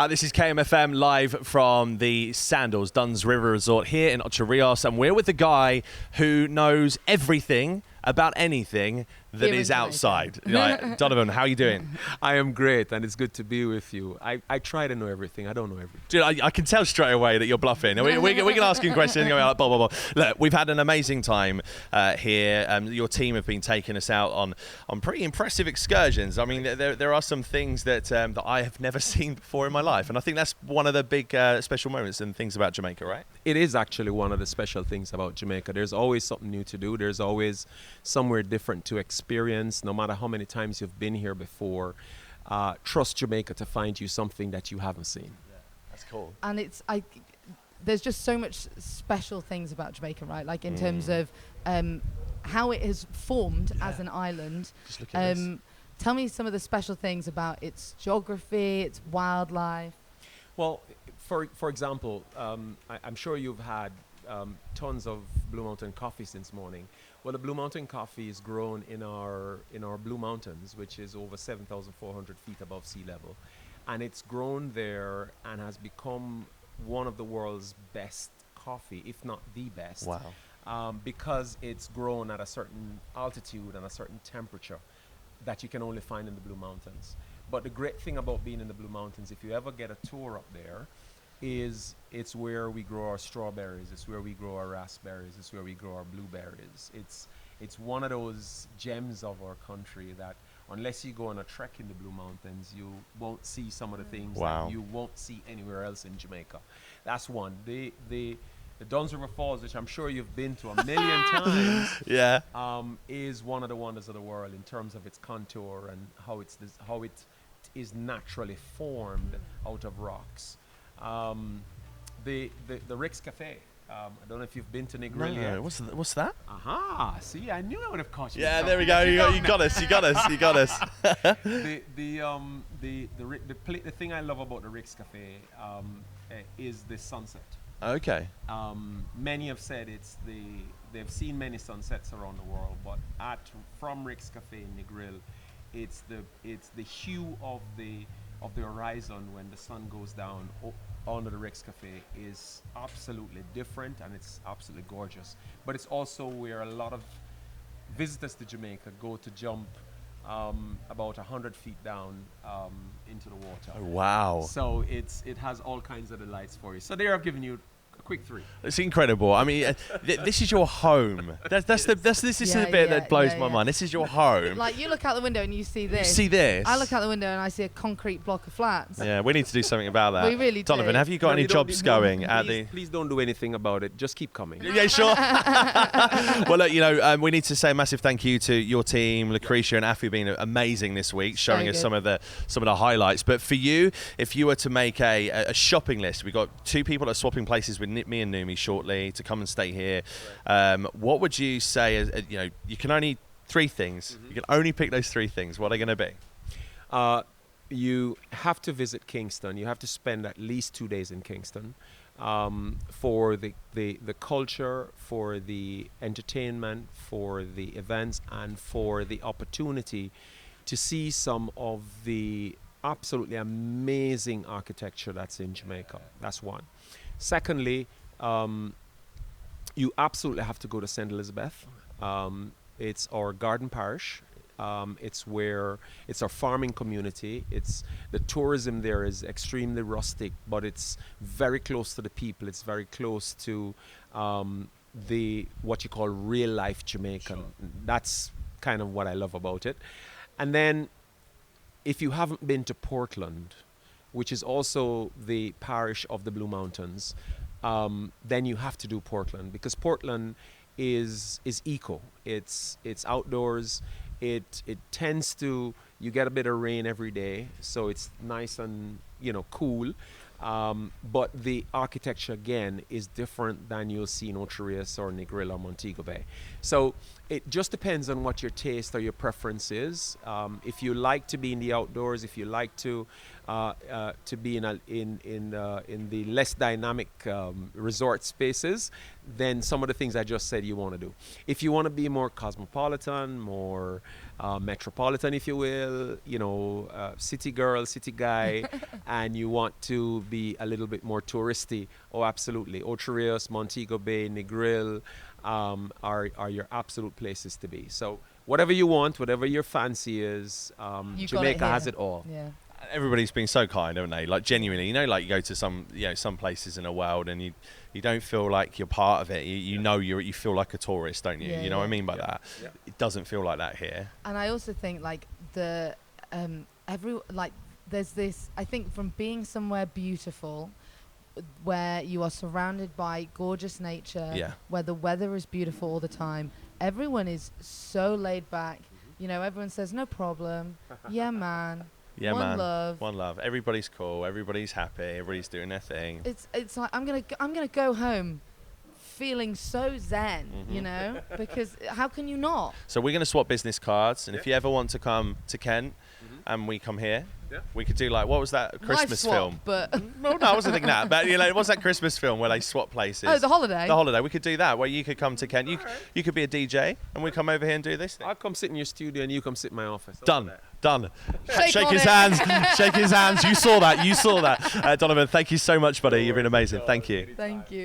This is KMFM live from the Sandals Duns River Resort here in Ocho Rios, and we're with the guy who knows everything about anything that is outside. Like, Donovan, how are you doing? I am great, and it's good to be with you. I try to know everything. I don't know everything. Dude, I can tell straight away that you're bluffing. We can ask you questions and go like, blah, blah, blah. Look, we've had an amazing time here. Your team have been taking us out on pretty impressive excursions. I mean, there are some things that I have never seen before in my life, and I think that's one of the big special moments and things about Jamaica, right? It is actually one of the special things about Jamaica. There's always something new to do. There's always somewhere different to experience, no matter how many times you've been here before. Trust Jamaica to find you something that you haven't seen. Yeah, that's cool. And there's just so much special things about Jamaica, right? Like in terms of how it has formed as an island. Just look at this. Tell me some of the special things about its geography, its wildlife. Well, for example, I'm sure you've had tons of Blue Mountain coffee since morning. Well, the Blue Mountain coffee is grown in our Blue Mountains, which is over 7,400 feet above sea level. And it's grown there and has become one of the world's best coffee, if not the best. Wow. Because it's grown at a certain altitude and a certain temperature that you can only find in the Blue Mountains. But the great thing about being in the Blue Mountains, if you ever get a tour up there, is it's where we grow our strawberries, it's where we grow our raspberries, it's where we grow our blueberries. It's one of those gems of our country that unless you go on a trek in the Blue Mountains, you won't see some of the things that you won't see anywhere else in Jamaica. That's one. The Duns River Falls, which I'm sure you've been to a million times, is one of the wonders of the world in terms of its contour and how it is naturally formed out of rocks. The Rick's Cafe. I don't know if you've been to Negril yet. What's that? Aha! See, I knew I would have caught you. Yeah, there we go. You got us. The thing I love about the Rick's Cafe is the sunset. Okay. Many have said they've seen many sunsets around the world, but from Rick's Cafe in Negril, it's the hue of the horizon when the sun goes down under the Rick's Cafe is absolutely different, and it's absolutely gorgeous. But it's also where a lot of visitors to Jamaica go to jump about 100 feet down into the water. Oh, wow. So it has all kinds of delights for you. So there I've given you a quick 3. It's incredible. I mean, this is your home. This is the bit that blows my mind. This is your home. Like, you look out the window and you see this. You see this? I look out the window and I see a concrete block of flats. Yeah, we need to do something about that. We really do. Donovan, have you got any jobs going at the... Please don't do anything about it. Just keep coming. Yeah, sure. Well, look, we need to say a massive thank you to your team, Lucretia and Afi, being amazing this week, showing us some of the highlights. But for you, if you were to make a shopping list, we've got 2 people that are swapping places with me and Numi shortly to come and stay here. What would you say? You can only 3 things. You can only pick those 3 things. What are they going to be? You have to visit Kingston. You have to spend at least 2 days in Kingston for the culture, for the entertainment, for the events, and for the opportunity to see some of the absolutely amazing architecture that's in Jamaica. That's one. Secondly, you absolutely have to go to St. Elizabeth. It's our garden parish. It's our farming community. The tourism there is extremely rustic, but it's very close to the people. It's very close to what you call real life Jamaican. Sure. That's kind of what I love about it. And then, if you haven't been to Portland, which is also the parish of the Blue Mountains, then you have to do Portland, because Portland is eco. It's outdoors. It tends to, you get a bit of rain every day, so it's nice and cool. But the architecture, again, is different than you'll see in Ocho Rios or Negril or Montego Bay. So it just depends on what your taste or your preference is. If you like to be in the outdoors, if you like to be in the less dynamic resort spaces, then some of the things I just said you want to do. If you want to be more cosmopolitan, more metropolitan, if you will, city girl, city guy, and you want to be a little bit more touristy, oh, absolutely. Ocho Rios, Montego Bay, Negril are your absolute places to be. So whatever you want, whatever your fancy is, Jamaica has it all. Yeah. Everybody's been so kind, haven't they? Like genuinely, like you go to some places in the world and you don't feel like you're part of it. You feel like a tourist, don't you? Yeah, you know what I mean by that? Yeah. It doesn't feel like that here. And I also think like there's this, I think, from being somewhere beautiful where you are surrounded by gorgeous nature, where the weather is beautiful all the time, everyone is so laid back. Everyone says no problem. Yeah, man. Yeah, One love. Everybody's cool. Everybody's happy. Everybody's doing their thing. It's like I'm gonna go home feeling so zen, because how can you not? So we're gonna swap business cards, and if you ever want to come to Kent, and we come here, we could do like, what was that Christmas Life swap, film? But well, no, I wasn't thinking that. But what's that Christmas film where they swap places? Oh, The Holiday. The Holiday. We could do that, where you could come to Kent. You could be a DJ, and we come over here and do this thing. I'll come sit in your studio and you come sit in my office. Done. Shake on his it. hands. Shake his hands. You saw that. Donovan, thank you so much, buddy. You've been amazing. Thank you. Thank you.